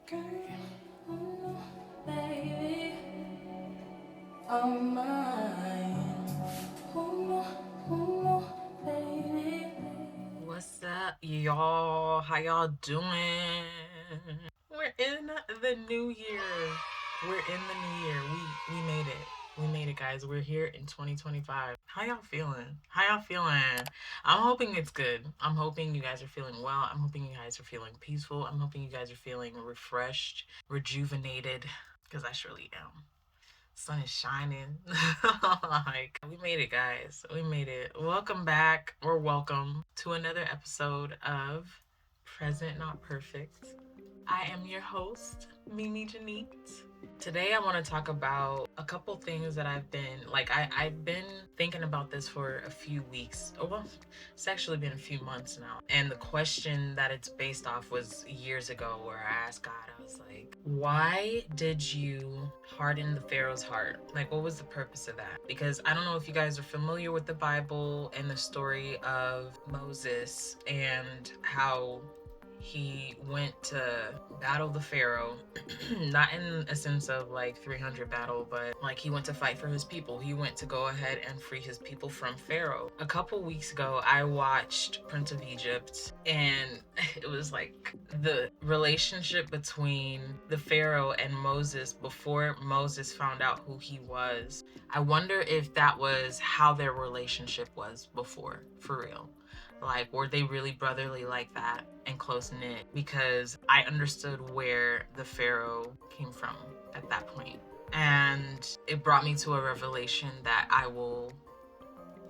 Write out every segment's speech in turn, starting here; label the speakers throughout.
Speaker 1: Girl, oh no, baby, all mine. Oh no, baby. What's up, y'all? How y'all doing? We're in the new year. We're in the new year. We made it. We made it, guys. We're here in 2025. How y'all feeling? How y'all feeling? I'm hoping it's good. I'm hoping you guys are feeling well. I'm hoping you guys are feeling peaceful. I'm hoping you guys are feeling refreshed, rejuvenated, because I surely am. Sun is shining. Like, we made it, guys. We made it. Welcome back, or welcome to another episode of Present Not Perfect. I am your host, Mimi Janit. Today I want to talk about a couple things that I've been, I've been thinking about this for a few weeks. Oh, well, it's actually been a few months now. And the question that it's based off was years ago, where I asked God, I was like, why did you harden the Pharaoh's heart? Like, what was the purpose of that? Because I don't know if you guys are familiar with the Bible and the story of Moses and how he went to battle the Pharaoh, not in a sense of like 300 battle, but like he went to fight for his people. He went to go ahead and free his people from Pharaoh. A couple weeks ago, I watched Prince of Egypt, and it was like the relationship between the Pharaoh and Moses before Moses found out who he was. I wonder if that was how their relationship was before, for real. Like, were they really brotherly like that and close knit? Because I understood where the Pharaoh came from at that point. And it brought me to a revelation that I will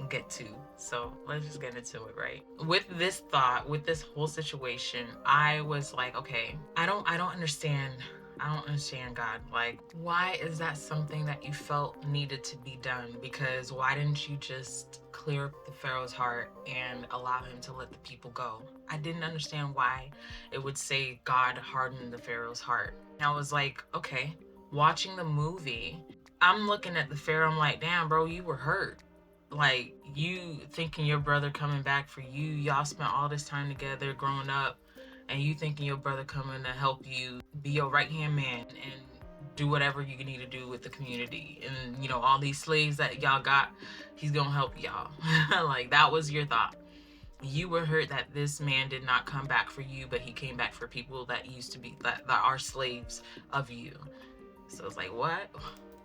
Speaker 1: get to. So let's just get into it, right? With this thought, with this whole situation, I was like, okay, I don't understand. I don't understand, God. Like, why is that something that you felt needed to be done? Because why didn't you just clear up the Pharaoh's heart and allow him to let the people go? I didn't understand why it would say God hardened the Pharaoh's heart. And I was like, okay, watching the movie, I'm looking at the Pharaoh, I'm like, damn, bro, you were hurt. Like, you thinking your brother coming back for you, y'all spent all this time together growing up, and you thinking your brother coming to help you be your right hand man and do whatever you need to do with the community, and you know, all these slaves that y'all got, he's gonna help y'all. Like, that was your thought. You were hurt that this man did not come back for you, but he came back for people that used to be that are slaves of you. So it's like, what?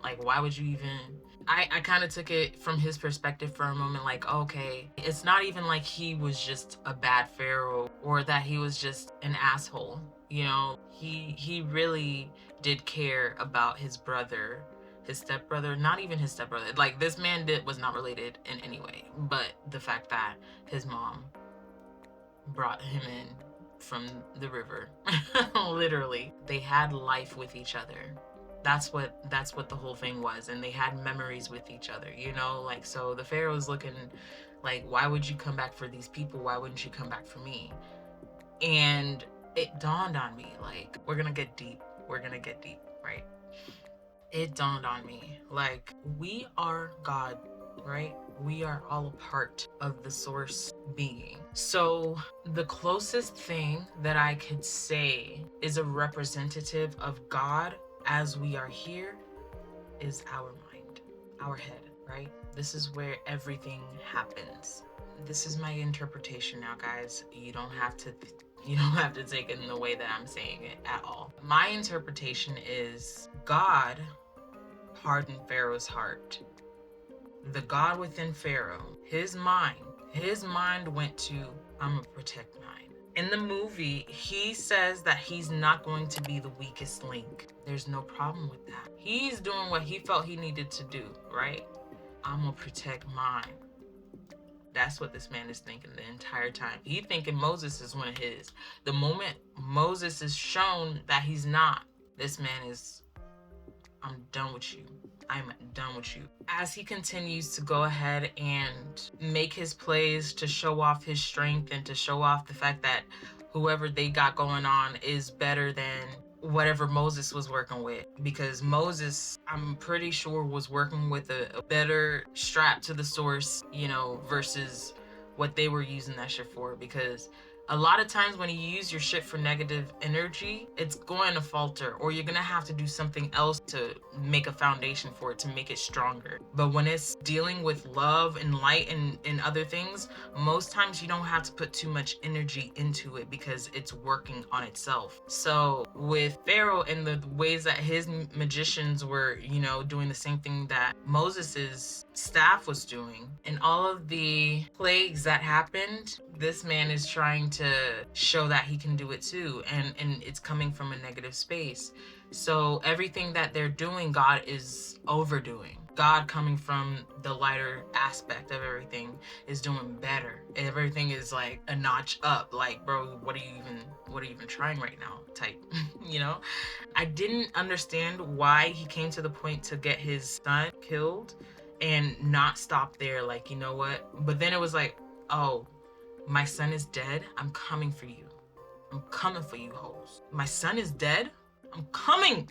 Speaker 1: Like, why would you even... I kind of took it from his perspective for a moment, like, okay, it's not even like he was just a bad pharaoh or that he was just an asshole. You know, he really did care about his brother, his stepbrother, not even his stepbrother. Like, this man was not related in any way, but the fact that his mom brought him in from the river. Literally, they had life with each other. That's what the whole thing was. And they had memories with each other, you know? Like, so the Pharaoh's looking like, why would you come back for these people? Why wouldn't you come back for me? And it dawned on me, like, we're gonna get deep, right? It dawned on me, like, we are God, right? We are all a part of the source being. So the closest thing that I could say is a representative of God as we are here is our mind, our head, right? This is where everything happens. This is my interpretation now, guys. You don't have to take it in the way that I'm saying it at all. My interpretation is God hardened Pharaoh's heart. The God within Pharaoh, his mind went to, I'm gonna protect mine. In the movie, he says that he's not going to be the weakest link. There's no problem with that. He's doing what he felt he needed to do, right? I'm gonna protect mine. That's what this man is thinking the entire time. He thinking Moses is one of his. The moment Moses is shown that he's not, this man is, I'm done with you. I'm done with you. As he continues to go ahead and make his plays to show off his strength and to show off the fact that whoever they got going on is better than whatever Moses was working with. Because Moses, I'm pretty sure, was working with a better strap to the source, you know, versus what they were using that shit for. Because A lot of times when you use your shit for negative energy, it's going to falter, or you're going to have to do something else to make a foundation for it, to make it stronger. But when it's dealing with love and light and other things, most times you don't have to put too much energy into it because it's working on itself. So with Pharaoh and the ways that his magicians were, doing the same thing that Moses's staff was doing, and all of the plagues that happened, this man is trying to show that he can do it too, and it's coming from a negative space. So everything that they're doing, God is overdoing. God, coming from the lighter aspect of everything, is doing better. Everything is like a notch up. Like, bro, what are you even trying right now? Type, I didn't understand why he came to the point to get his son killed and not stop there. Like, you know what? But then it was like, oh, my son is dead. I'm coming for you. I'm coming for you, hoes. My son is dead. I'm coming.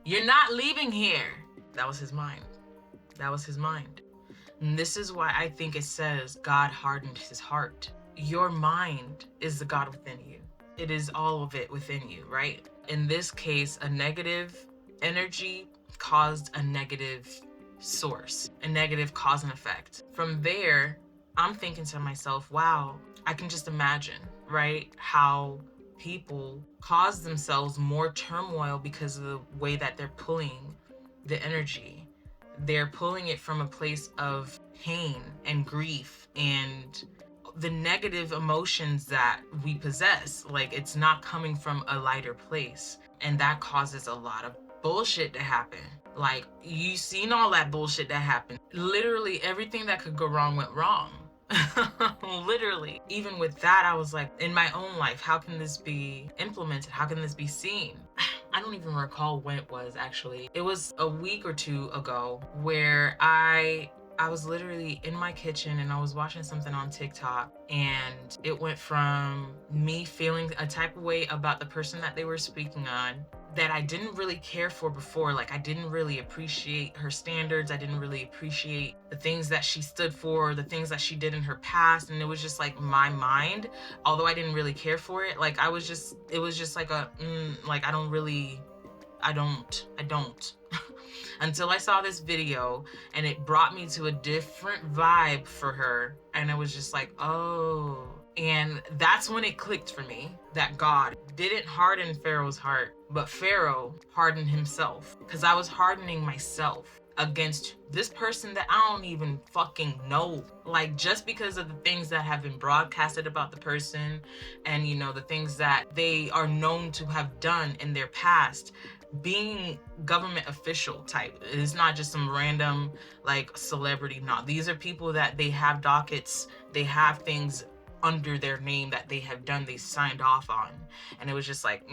Speaker 1: You're not leaving here. That was his mind. That was his mind. And this is why I think it says God hardened his heart. Your mind is the God within you. It is all of it within you, right? In this case, a negative energy caused a negative source, a negative cause and effect. From there, I'm thinking to myself, wow, I can just imagine, right, how people cause themselves more turmoil because of the way that they're pulling the energy. They're pulling it from a place of pain and grief and the negative emotions that we possess. Like, it's not coming from a lighter place. And that causes a lot of bullshit to happen. Like, you seen all that bullshit that happened. Literally everything that could go wrong went wrong. Literally. Even with that, I was like, in my own life, how can this be implemented? How can this be seen? I don't even recall when it was, actually. It was a week or two ago where I was literally in my kitchen and I was watching something on TikTok, and it went from me feeling a type of way about the person that they were speaking on that I didn't really care for before. Like, I didn't really appreciate her standards. I didn't really appreciate the things that she stood for, the things that she did in her past. And it was just like my mind, although I didn't really care for it. Like, it was just like like, I don't. Until I saw this video and it brought me to a different vibe for her. And I was just like, oh. And that's when it clicked for me that God didn't harden Pharaoh's heart, but Pharaoh hardened himself, because I was hardening myself against this person that I don't even fucking know. Like, just because of the things that have been broadcasted about the person and, the things that they are known to have done in their past, being government official type. It's not just some random like celebrity. No, these are people that they have dockets, they have things under their name that they have done, they signed off on. And it was just like,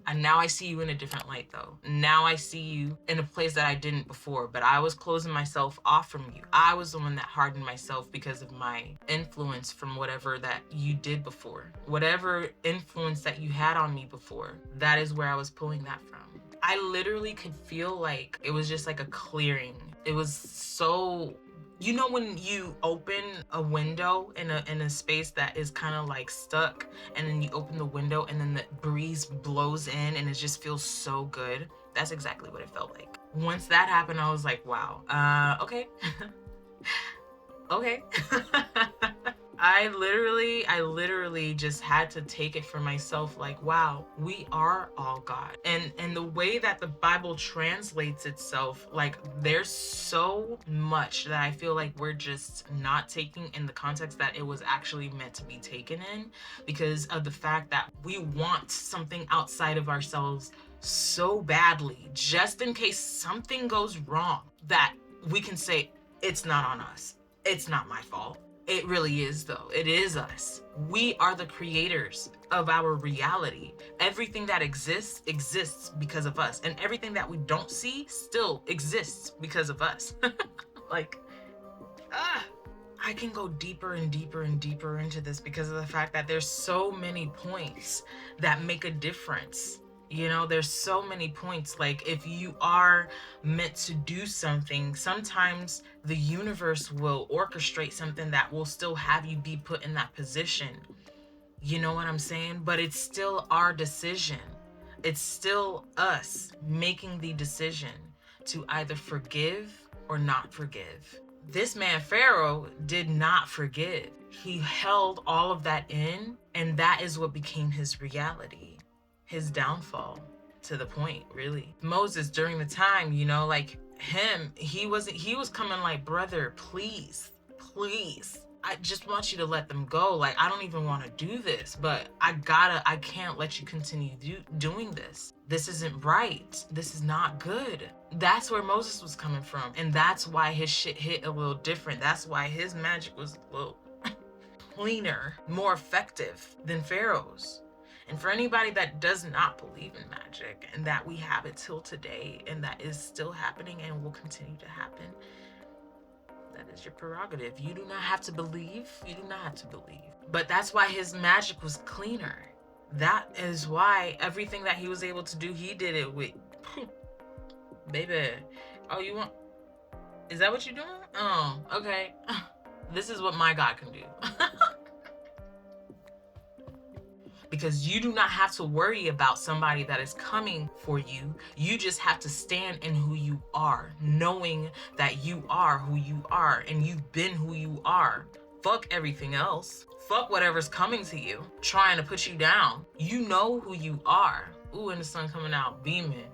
Speaker 1: And now I see you in a different light, though. Now I see you in a place that I didn't before, but I was closing myself off from you. I was the one that hardened myself because of my influence from whatever that you did before. Whatever influence that you had on me before, that is where I was pulling that from. I literally could feel like it was just like a clearing. It was so... when you open a window in a space that is kind of like stuck, and then you open the window and then the breeze blows in and it just feels so good? That's exactly what it felt like. Once that happened, I was like, wow, okay. Okay. I literally just had to take it for myself, like, wow, we are all God. And the way that the Bible translates itself, like, there's so much that I feel like we're just not taking in the context that it was actually meant to be taken in, because of the fact that we want something outside of ourselves so badly, just in case something goes wrong, that we can say, it's not on us. It's not my fault. It really is, though. It is us. We are the creators of our reality. Everything that exists because of us. And everything that we don't see still exists because of us. Like, I can go deeper and deeper and deeper into this because of the fact that there's so many points that make a difference. There's so many points. Like, if you are meant to do something, sometimes the universe will orchestrate something that will still have you be put in that position. You know what I'm saying? But it's still our decision. It's still us making the decision to either forgive or not forgive. This man, Pharaoh, did not forgive. He held all of that in, and that is what became his reality, his downfall, to the point, really. Moses, during the time, you know, like him, he was coming like, brother, please, I just want you to let them go. Like, I don't even want to do this, but I can't let you continue doing this. This isn't right. This is not good. That's where Moses was coming from. And that's why his shit hit a little different. That's why his magic was a little cleaner, more effective than Pharaoh's. And for anybody that does not believe in magic and that we have it till today and that is still happening and will continue to happen, that is your prerogative. You do not have to believe. You do not have to believe. But that's why his magic was cleaner. That is why everything that he was able to do, he did it with. Baby. Oh, you want... Is that what you're doing? Oh, okay. This is what my God can do. Because you do not have to worry about somebody that is coming for you. You just have to stand in who you are, knowing that you are who you are and you've been who you are. Fuck everything else. Fuck whatever's coming to you, trying to put you down. You know who you are. Ooh, and the sun coming out, beaming.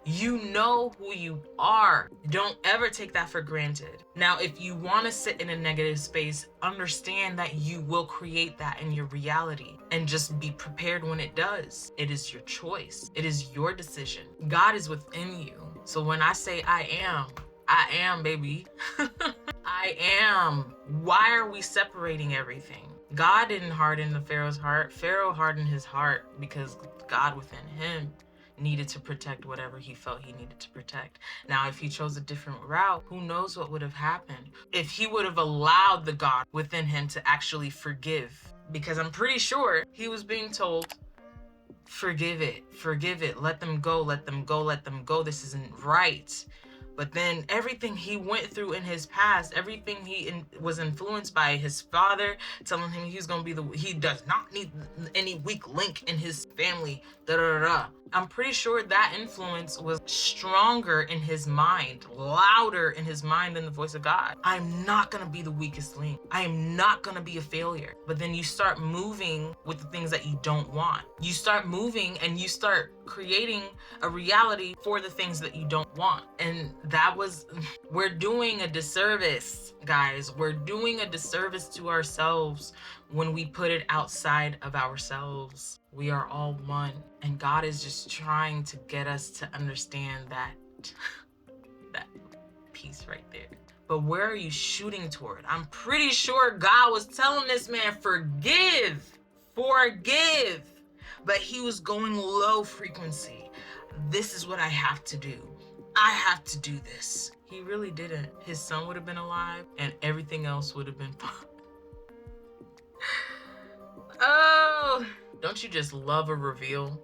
Speaker 1: You know who you are. Don't ever take that for granted. Now, if you want to sit in a negative space, understand that you will create that in your reality and just be prepared when it does. It is your choice. It is your decision. God is within you. So when I say I am, baby. I am. Why are we separating everything? God didn't harden the Pharaoh's heart. Pharaoh hardened his heart because God within him needed to protect whatever he felt he needed to protect. Now, if he chose a different route, who knows what would have happened if he would have allowed the God within him to actually forgive. Because I'm pretty sure he was being told, forgive it, let them go, this isn't right. But then everything he went through in his past, everything he was influenced by his father telling him he does not need any weak link in his family, I'm pretty sure that influence was stronger in his mind, louder in his mind than the voice of God. I'm not gonna be the weakest link. I am not gonna be a failure. But then you start moving with the things that you don't want. You start moving and you start creating a reality for the things that you don't want. And we're doing a disservice, guys. We're doing a disservice to ourselves when we put it outside of ourselves. We are all one. And God is just trying to get us to understand that piece right there. But where are you shooting toward? I'm pretty sure God was telling this man, forgive. But he was going low frequency. This is what I have to do. I have to do this. He really didn't. His son would have been alive and everything else would have been fine. Oh, don't you just love a reveal?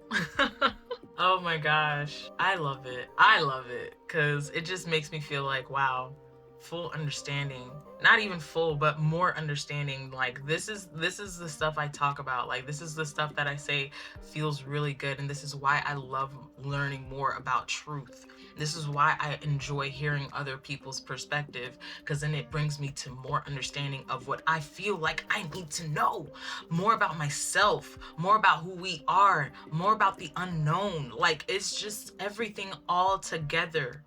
Speaker 1: Oh my gosh. I love it. Because it just makes me feel like, wow, full understanding. Not even full, but more understanding. Like, this is the stuff I talk about. Like, this is the stuff that I say feels really good. And this is why I love learning more about truth. This is why I enjoy hearing other people's perspective, because then it brings me to more understanding of what I feel like I need to know. More about myself, more about who we are, more about the unknown. Like, it's just everything all together.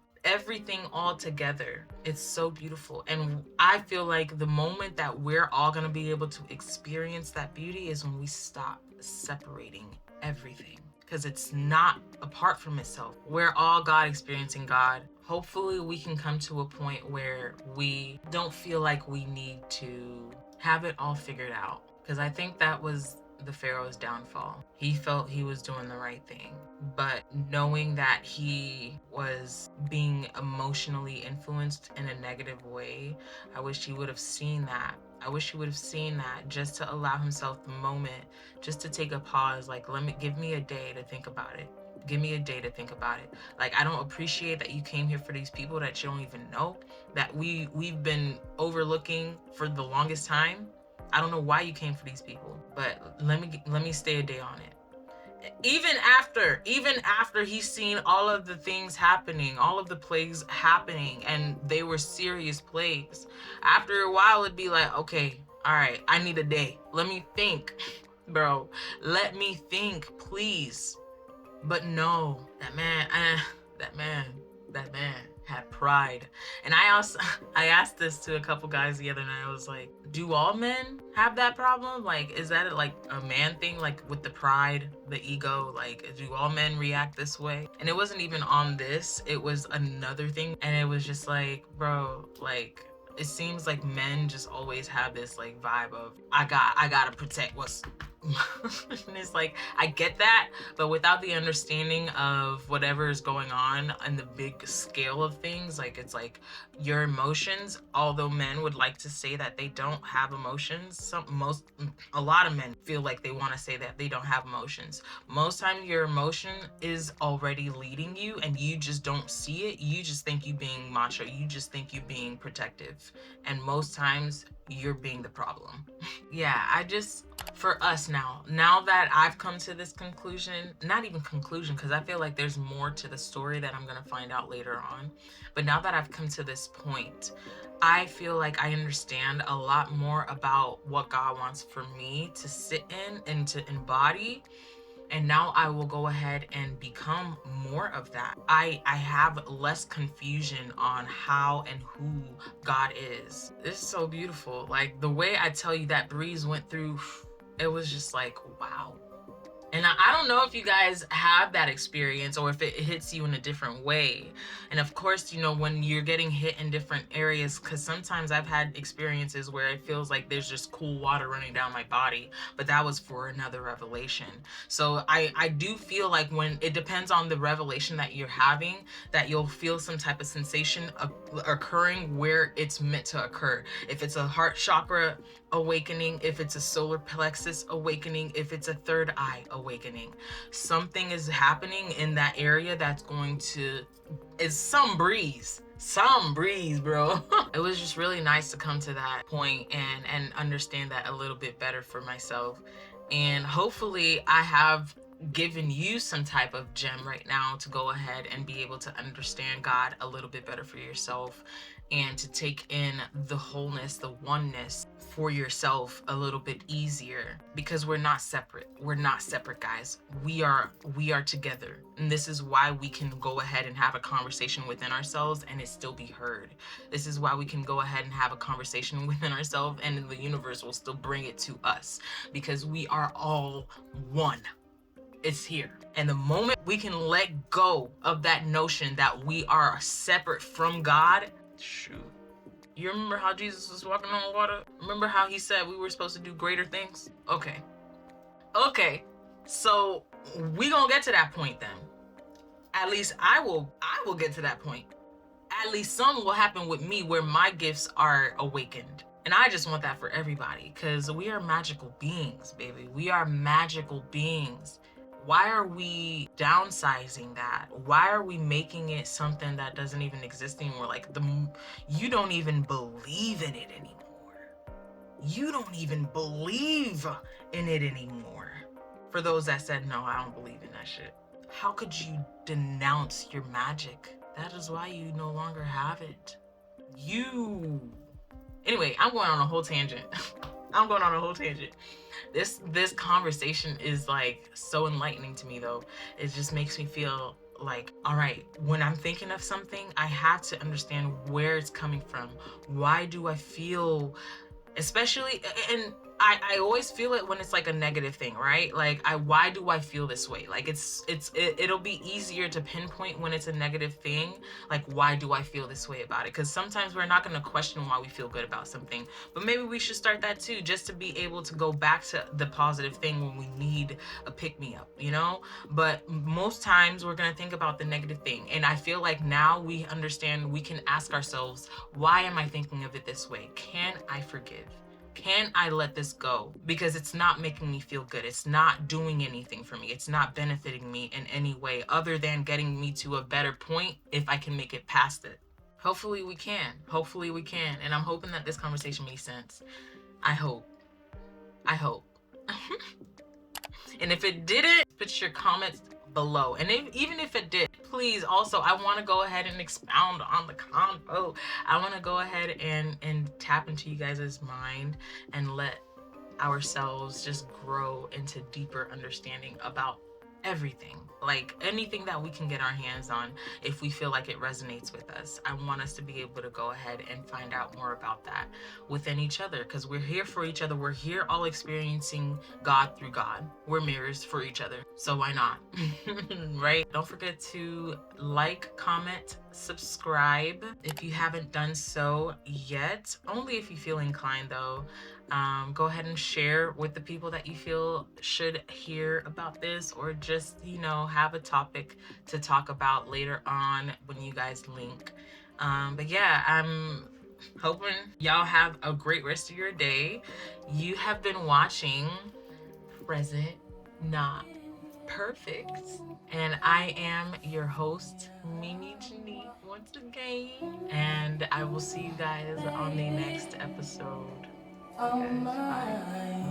Speaker 1: It's so beautiful. And I feel like the moment that we're all gonna be able to experience that beauty is when we stop separating everything, because it's not apart from itself. We're all God experiencing God. Hopefully we can come to a point where we don't feel like we need to have it all figured out, because I think that was the Pharaoh's downfall. He felt he was doing the right thing, but knowing that he was being emotionally influenced in a negative way, I wish he would have seen that. Just to allow himself the moment, just to take a pause, like, give me a day to think about it. Like, I don't appreciate that you came here for these people that you don't even know, that we've been overlooking for the longest time. I don't know why you came for these people, but let me stay a day on it. Even after he's seen all of the things happening, all of the plagues happening, and they were serious plagues, after a while it'd be like, okay, all right, I need a day. Let me think, bro. Let me think, please. But no, that man had pride. And I asked this to a couple guys the other night. I was like, do all men have that problem? Like, is that like a man thing? Like with the pride, the ego, like do all men react this way? And it wasn't even on this, it was another thing. And it was just like, bro, like, it seems like men just always have this like vibe of, I gotta protect what's and it's like, I get that, but without the understanding of whatever is going on and the big scale of things, like it's like your emotions, although men would like to say that they don't have emotions, a lot of men feel like they want to say that they don't have emotions. Most time your emotion is already leading you and you just don't see it. You just think you being macho, you just think you being protective, and most times you're being the problem. Yeah, for us now that I've come to this conclusion, not even conclusion, because I feel like there's more to the story that I'm gonna find out later on, but now that I've come to this point, I feel like I understand a lot more about what God wants for me to sit in and to embody. And now I will go ahead and become more of that. I have less confusion on how and who God is. This is so beautiful. Like the way I tell you that breeze went through, it was just like, wow. And I don't know if you guys have that experience or if it hits you in a different way. And of course, you know, when you're getting hit in different areas, because sometimes I've had experiences where it feels like there's just cool water running down my body, but that was for another revelation. So I do feel like when it depends on the revelation that you're having, that you'll feel some type of sensation occurring where it's meant to occur. If it's a heart chakra awakening, if it's a solar plexus awakening, if it's a third eye awakening, something is happening in that area that's going to, is some breeze, bro. It was just really nice to come to that point and understand that a little bit better for myself. And hopefully I have given you some type of gem right now to go ahead and be able to understand God a little bit better for yourself, and to take in the wholeness, the oneness for yourself a little bit easier, because we're not separate. We're not separate, guys. We are together. And this is why we can go ahead and have a conversation within ourselves and it still be heard. This is why we can go ahead and have a conversation within ourselves and the universe will still bring it to us, because we are all one. It's here. And the moment we can let go of that notion that we are separate from God, shoot. You remember how Jesus was walking on water? Remember how he said we were supposed to do greater things? Okay. So we gonna get to that point then. At least I will get to that point. At least something will happen with me where my gifts are awakened. And I just want that for everybody, because we are magical beings, baby. We are magical beings. Why are we downsizing that? Why are we making it something that doesn't even exist anymore? Like you don't even believe in it anymore. You don't even believe in it anymore. For those that said, no, I don't believe in that shit. How could you denounce your magic? That is why you no longer have it. Anyway, I'm going on a whole tangent. This conversation is like so enlightening to me though. It just makes me feel like, all right, when I'm thinking of something, I have to understand where it's coming from. Why do I feel, especially, and I always feel it when it's like a negative thing, right? Like why do I feel this way? Like it'll be easier to pinpoint when it's a negative thing. Like, why do I feel this way about it? Because sometimes we're not going to question why we feel good about something, but maybe we should start that too, just to be able to go back to the positive thing when we need a pick-me-up, you know? But most times we're going to think about the negative thing. And I feel like now we understand, we can ask ourselves, why am I thinking of it this way? Can I forgive? Can I let this go? Because it's not making me feel good. It's not doing anything for me. It's not benefiting me in any way other than getting me to a better point if I can make it past it. Hopefully we can. And I'm hoping that this conversation makes sense. I hope. I hope. And if it didn't, put your comments below. And even if it did, please also, I want to go ahead and expound on the convo. I want to go ahead and tap into you guys' mind and let ourselves just grow into deeper understanding about everything, like anything that we can get our hands on. If we feel like it resonates with us, I want us to be able to go ahead and find out more about that within each other, because we're here for each other. We're here all experiencing God through God. We're mirrors for each other, so why not? Right? Don't forget to like, comment, subscribe if you haven't done so yet. Only if you feel inclined, though. Go ahead and share with the people that you feel should hear about this, or just, you know, have a topic to talk about later on when you guys link. But yeah, I'm hoping y'all have a great rest of your day. You have been watching Present Not Perfect, and I am your host, Mimi Janique, once again, and I will see you guys on the next episode. Guys, bye.